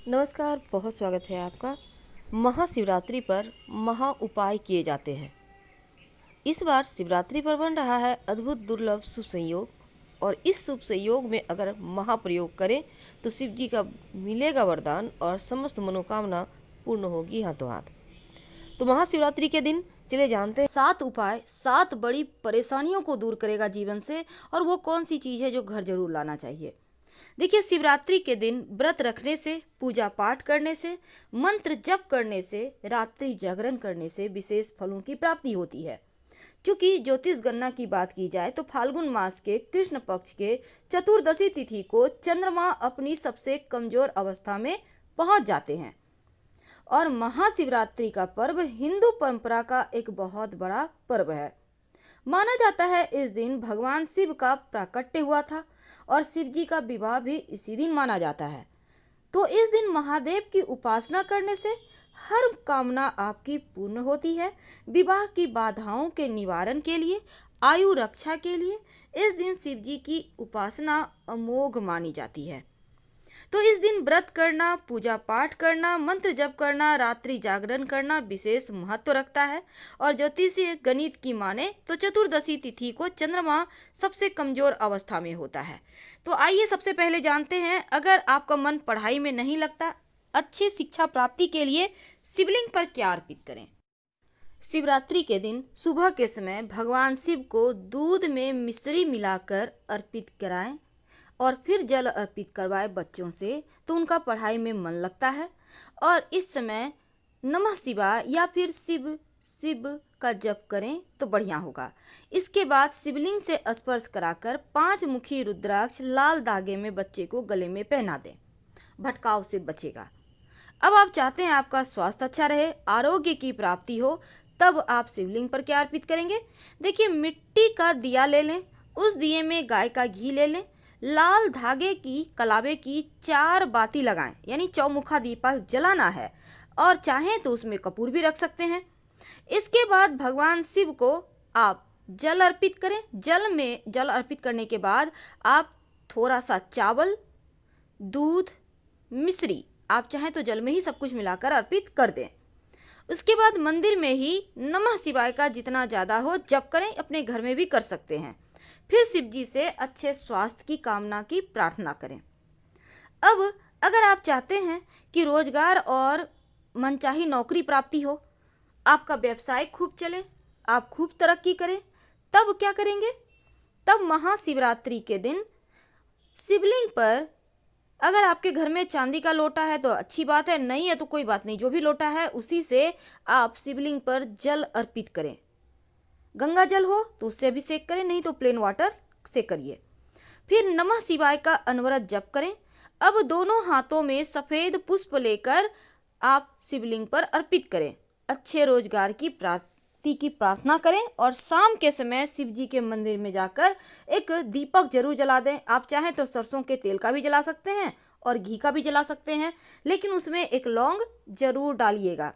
नमस्कार, बहुत स्वागत है आपका। महाशिवरात्रि पर महा उपाय किए जाते हैं। इस बार शिवरात्रि पर बन रहा है अद्भुत दुर्लभ शुभ संयोग, और इस शुभ संयोग में अगर महाप्रयोग करें तो शिव जी का मिलेगा वरदान और समस्त मनोकामना पूर्ण होगी हाथों हाथ। तो महाशिवरात्रि के दिन चले जानते हैं 7 उपाय 7 बड़ी परेशानियों को दूर करेगा जीवन से। और वो कौन सी चीज़ है जो घर जरूर लाना चाहिए। देखिए, शिवरात्रि के दिन व्रत रखने से, पूजा पाठ करने से, मंत्र जप करने से, रात्रि जागरण करने से विशेष फलों की प्राप्ति होती है। क्योंकि ज्योतिष गणना की बात की जाए तो फाल्गुन मास के कृष्ण पक्ष के चतुर्दशी तिथि को चंद्रमा अपनी सबसे कमजोर अवस्था में पहुंच जाते हैं। और महाशिवरात्रि का पर्व हिंदू परंपरा का एक बहुत बड़ा पर्व है। माना जाता है इस दिन भगवान शिव का प्राकट्य हुआ था और शिव जी का विवाह भी इसी दिन माना जाता है। तो इस दिन महादेव की उपासना करने से हर कामना आपकी पूर्ण होती है। विवाह की बाधाओं के निवारण के लिए, आयु रक्षा के लिए इस दिन शिव जी की उपासना अमोघ मानी जाती है। तो इस दिन व्रत करना, पूजा पाठ करना, मंत्र जप करना, रात्रि जागरण करना विशेष महत्व रखता है। और ज्योतिषीय गणित की माने तो चतुर्दशी तिथि को चंद्रमा सबसे कमजोर अवस्था में होता है। तो आइए सबसे पहले जानते हैं, अगर आपका मन पढ़ाई में नहीं लगता, अच्छी शिक्षा प्राप्ति के लिए शिवलिंग पर क्या अर्पित करें। शिवरात्रि के दिन सुबह के समय भगवान शिव को दूध में मिश्री मिलाकर अर्पित कराएं और फिर जल अर्पित करवाए बच्चों से, तो उनका पढ़ाई में मन लगता है। और इस समय नमः शिवाय या फिर शिव शिव का जप करें तो बढ़िया होगा। इसके बाद शिवलिंग से स्पर्श कराकर 5 मुखी रुद्राक्ष लाल धागे में बच्चे को गले में पहना दें, भटकाव से बचेगा। अब आप चाहते हैं आपका स्वास्थ्य अच्छा रहे, आरोग्य की प्राप्ति हो, तब आप शिवलिंग पर क्या अर्पित करेंगे। देखिए, मिट्टी का दिया ले लें, उस दिए में गाय का घी ले लें, लाल धागे की कलावे की 4 बाती लगाएं, यानी चौमुखा दीपक जलाना है, और चाहें तो उसमें कपूर भी रख सकते हैं। इसके बाद भगवान शिव को आप जल अर्पित करें। जल अर्पित करने के बाद आप थोड़ा सा चावल, दूध, मिश्री, आप चाहें तो जल में ही सब कुछ मिलाकर अर्पित कर दें। उसके बाद मंदिर में ही नमः शिवाय का जितना ज़्यादा हो जप करें, अपने घर में भी कर सकते हैं। फिर शिव जी से अच्छे स्वास्थ्य की कामना की प्रार्थना करें। अब अगर आप चाहते हैं कि रोजगार और मनचाही नौकरी प्राप्ति हो, आपका व्यवसाय खूब चले, आप खूब तरक्की करें, तब क्या करेंगे। तब महाशिवरात्रि के दिन शिवलिंग पर, अगर आपके घर में चांदी का लोटा है तो अच्छी बात है, नहीं है तो कोई बात नहीं, जो भी लोटा है उसी से आप शिवलिंग पर जल अर्पित करें। गंगा जल हो तो उससे अभिषेक करें, नहीं तो प्लेन वाटर से करिए। फिर नमः शिवाय का अनवरत जप करें। अब दोनों हाथों में सफ़ेद पुष्प लेकर आप शिवलिंग पर अर्पित करें। अच्छे रोजगार की प्राप्ति की प्रार्थना करें और शाम के समय शिव जी के मंदिर में जाकर एक दीपक जरूर जला दें। आप चाहें तो सरसों के तेल का भी जला सकते हैं और घी का भी जला सकते हैं, लेकिन उसमें एक लौंग जरूर डालिएगा।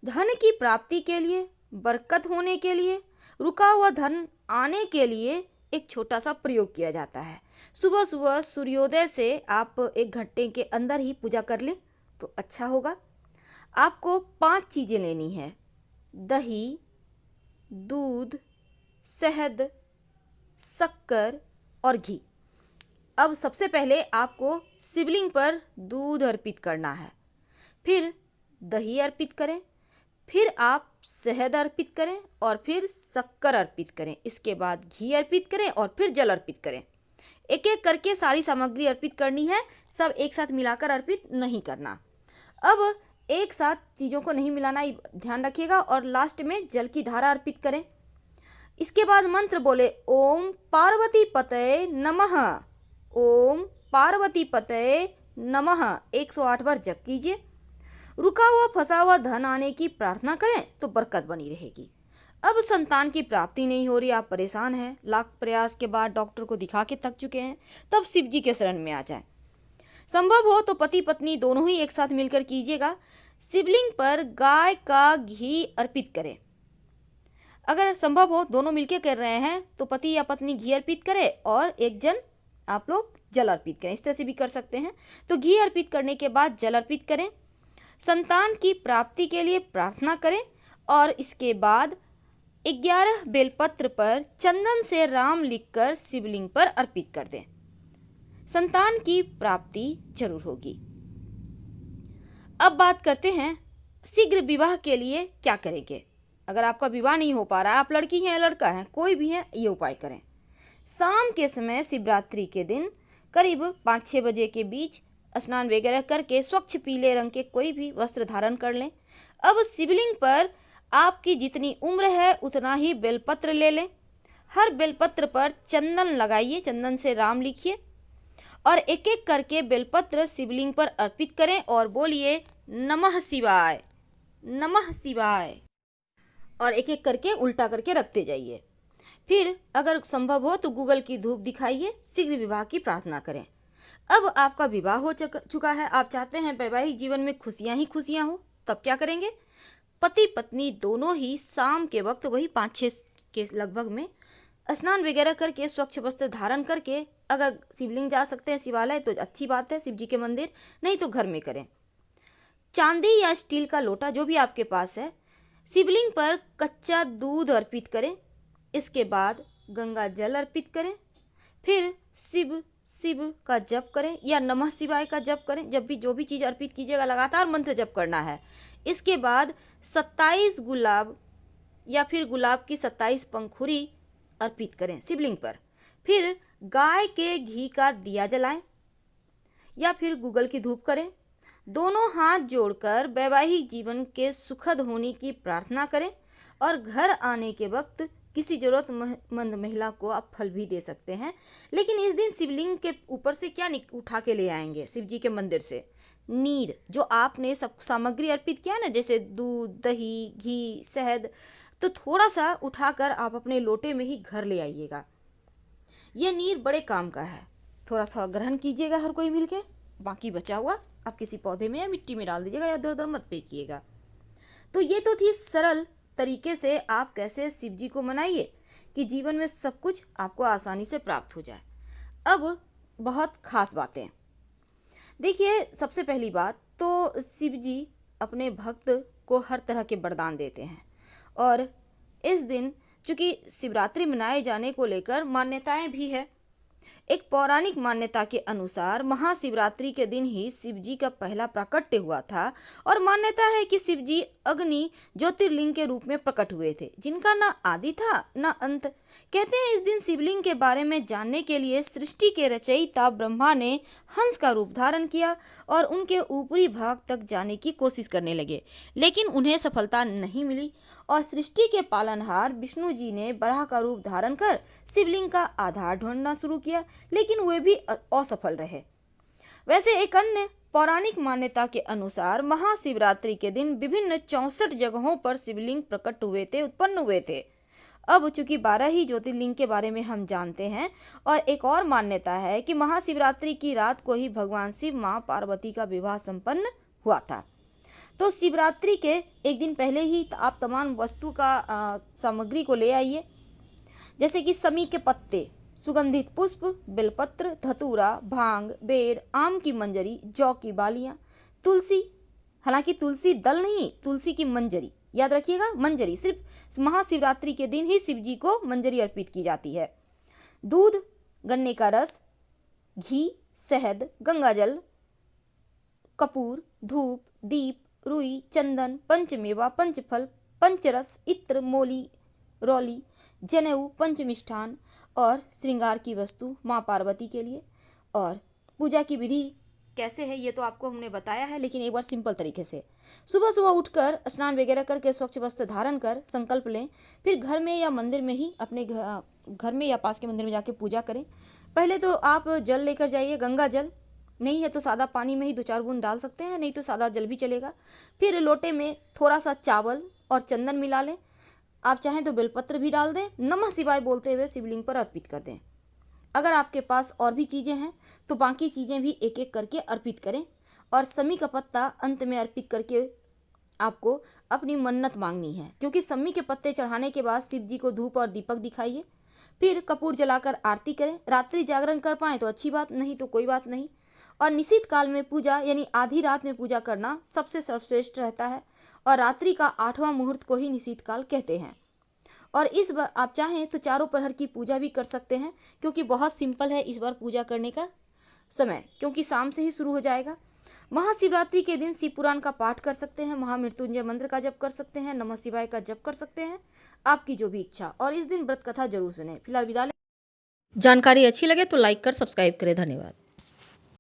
धन की प्राप्ति के लिए, बरकत होने के लिए, रुका हुआ धन आने के लिए एक छोटा सा प्रयोग किया जाता है। सुबह सुबह सूर्योदय से आप 1 घंटे के अंदर ही पूजा कर लें तो अच्छा होगा। आपको 5 चीज़ें लेनी है: दही, दूध, शहद, शक्कर और घी। अब सबसे पहले आपको शिवलिंग पर दूध अर्पित करना है, फिर दही अर्पित करें, फिर आप शहद अर्पित करें और फिर शक्कर अर्पित करें। इसके बाद घी अर्पित करें और फिर जल अर्पित करें। एक एक करके सारी सामग्री अर्पित करनी है, सब एक साथ मिलाकर अर्पित नहीं करना। अब एक साथ चीज़ों को नहीं मिलाना, ध्यान रखिएगा। और लास्ट में जल की धारा अर्पित करें। इसके बाद मंत्र बोले, ओम पार्वती पतये नमः, ओम पार्वती पतये नमः 108 बार जप कीजिए। रुका हुआ फंसा हुआ धन आने की प्रार्थना करें तो बरकत बनी रहेगी। अब संतान की प्राप्ति नहीं हो रही, आप परेशान हैं, लाख प्रयास के बाद डॉक्टर को दिखा के थक चुके हैं, तब शिव जी के शरण में आ जाएं। संभव हो तो पति पत्नी दोनों ही एक साथ मिलकर कीजिएगा। शिवलिंग पर गाय का घी अर्पित करें। अगर संभव हो दोनों मिलकर कर रहे हैं तो पति या पत्नी घी अर्पित करें और एक जन आप लोग जल अर्पित करें। इस तरह से भी कर सकते हैं। तो घी अर्पित करने के बाद जल अर्पित करें, संतान की प्राप्ति के लिए प्रार्थना करें और इसके बाद 11 बेलपत्र पर चंदन से राम लिखकर शिवलिंग पर अर्पित कर दें। संतान की प्राप्ति जरूर होगी। अब बात करते हैं शीघ्र विवाह के लिए क्या करेंगे। अगर आपका विवाह नहीं हो पा रहा है, आप लड़की हैं लड़का हैं, कोई भी हैं, ये उपाय करें। शाम के समय शिवरात्रि के दिन करीब 5-6 बजे के बीच स्नान वगैरह करके स्वच्छ पीले रंग के कोई भी वस्त्र धारण कर लें। अब शिवलिंग पर आपकी जितनी उम्र है उतना ही बेलपत्र ले लें। हर बेलपत्र पर चंदन लगाइए, चंदन से राम लिखिए और एक एक करके बेलपत्र शिवलिंग पर अर्पित करें और बोलिए नमः शिवाय, नमः शिवाय, और एक एक करके उल्टा करके रखते जाइए। फिर अगर संभव हो तो गूगल की धूप दिखाइए, शीघ्र विवाह की प्रार्थना करें। अब आपका विवाह हो चुका है, आप चाहते हैं वैवाहिक जीवन में खुशियां ही खुशियां हो, तब क्या करेंगे? पति पत्नी दोनों ही शाम के वक्त वही 5-6 के लगभग में स्नान वगैरह करके स्वच्छ वस्त्र धारण करके, अगर शिवलिंग जा सकते हैं शिवालय तो अच्छी बात है, शिव जी के मंदिर, नहीं तो घर में करें। चांदी या स्टील का लोटा जो भी आपके पास है, शिवलिंग पर कच्चा दूध अर्पित करें। इसके बाद गंगा जल अर्पित करें। फिर शिव शिव का जप करें या नमः शिवाय का जप करें। जब भी जो भी चीज़ अर्पित कीजिएगा लगातार मंत्र जप करना है। इसके बाद 27 गुलाब या फिर गुलाब की 27 पंखुड़ी अर्पित करें शिवलिंग पर। फिर गाय के घी का दिया जलाएं या फिर गूगल की धूप करें। दोनों हाथ जोड़कर वैवाहिक जीवन के सुखद होने की प्रार्थना करें और घर आने के वक्त किसी जरूरतमंद महिला को आप फल भी दे सकते हैं। लेकिन इस दिन शिवलिंग के ऊपर से क्या उठा के ले आएंगे? शिव जी के मंदिर से नीर, जो आपने सब सामग्री अर्पित किया ना, जैसे दूध, दही, घी, शहद, तो थोड़ा सा उठाकर आप अपने लोटे में ही घर ले आइएगा। ये नीर बड़े काम का है। थोड़ा सा ग्रहण कीजिएगा हर कोई मिलके, बाकी बचा हुआ आप किसी पौधे में या मिट्टी में डाल दीजिएगा या इधर उधर मत फेंकिएगा। तो ये तो थी सरल तरीके से आप कैसे शिव जी को मनाइए कि जीवन में सब कुछ आपको आसानी से प्राप्त हो जाए। अब बहुत खास बातें देखिए। सबसे पहली बात तो शिव जी अपने भक्त को हर तरह के वरदान देते हैं और इस दिन चूँकि शिवरात्रि मनाए जाने को लेकर मान्यताएं भी है। एक पौराणिक मान्यता के अनुसार महाशिवरात्रि के दिन ही शिव जी का पहला प्राकट्य हुआ था और मान्यता है कि शिव जी अग्नि ज्योतिर्लिंग के रूप में प्रकट हुए थे, जिनका ना आदि था ना अंत। कहते हैं इस दिन शिवलिंग के बारे में जानने के लिए सृष्टि के रचयिता ब्रह्मा ने हंस का रूप धारण किया और उनके ऊपरी भाग तक जाने की कोशिश करने लगे, लेकिन उन्हें सफलता नहीं मिली और सृष्टि के पालनहार विष्णु जी ने वराह का रूप धारण कर शिवलिंग का आधार ढूंढना शुरू किया, लेकिन वे भी असफल रहे। वैसे एक अन्य पौराणिक मान्यता के अनुसार महाशिवरात्रि के दिन विभिन्न 64 जगहों पर शिवलिंग प्रकट हुए थे, उत्पन्न हुए थे। अब चूंकि 12 ही ज्योतिर्लिंग के बारे में हम जानते हैं और एक और मान्यता है कि महाशिवरात्रि की रात को ही भगवान शिव माँ पार्वती का विवाह संपन्न हुआ था। तो शिवरात्रि के एक दिन पहले ही आप तमाम वस्तु का सामग्री को ले आइए, जैसे कि समी के पत्ते, सुगंधित पुष्प, बेलपत्र, धतूरा, भांग, बेर, आम की मंजरी, जौ की बालियां, तुलसी, हालांकि तुलसी दल नहीं, तुलसी की मंजरी, याद रखिएगा मंजरी, सिर्फ महाशिवरात्रि के दिन ही शिव जी को मंजरी अर्पित की जाती है। दूध, गन्ने का रस, घी, शहद, गंगाजल, कपूर, धूप, दीप, रुई, चंदन, पंचमेवा, पंचफल, पंचरस, इत्र, मोली, रौली, जनेऊ, पंचमिष्ठान और श्रृंगार की वस्तु माँ पार्वती के लिए। और पूजा की विधि कैसे है ये तो आपको हमने बताया है, लेकिन एक बार सिंपल तरीके से सुबह सुबह उठकर स्नान वगैरह करके स्वच्छ वस्त्र धारण कर संकल्प लें। फिर घर में या मंदिर में ही अपने घर में या पास के मंदिर में जाके पूजा करें। पहले तो आप जल लेकर जाइए, गंगा जल, नहीं है तो सादा पानी में ही 2-4 बूंद डाल सकते हैं, नहीं तो सादा जल भी चलेगा। फिर लोटे में थोड़ा सा चावल और चंदन मिला लें, आप चाहें तो बेलपत्र भी डाल दें, नमः शिवाय बोलते हुए शिवलिंग पर अर्पित कर दें। अगर आपके पास और भी चीज़ें हैं तो बाकी चीज़ें भी एक एक करके अर्पित करें और समी का पत्ता अंत में अर्पित करके आपको अपनी मन्नत मांगनी है, क्योंकि समी के पत्ते चढ़ाने के बाद शिव जी को धूप और दीपक दिखाइए फिर कपूर जलाकर आरती करें। रात्रि जागरण कर पाएँ तो अच्छी बात, नहीं तो कोई बात नहीं। और निश्चित काल में पूजा यानी आधी रात में पूजा करना सबसे सर्वश्रेष्ठ रहता है और रात्रि का 8वां मुहूर्त को ही निश्चित काल कहते हैं। और इस बार आप चाहें तो चारों प्रहर की पूजा भी कर सकते हैं, क्योंकि बहुत सिंपल है इस बार पूजा करने का समय, क्योंकि शाम से ही शुरू हो जाएगा। महाशिवरात्रि के दिन शिव पुराण का पाठ कर सकते हैं, महामृत्युंजय मंत्र का जप कर सकते हैं, नमः शिवाय का जप कर सकते हैं, आपकी जो भी इच्छा। और इस दिन व्रत कथा जरूर सुने। फिलहाल विदा। जानकारी अच्छी लगे तो लाइक कर सब्सक्राइब करें। धन्यवाद।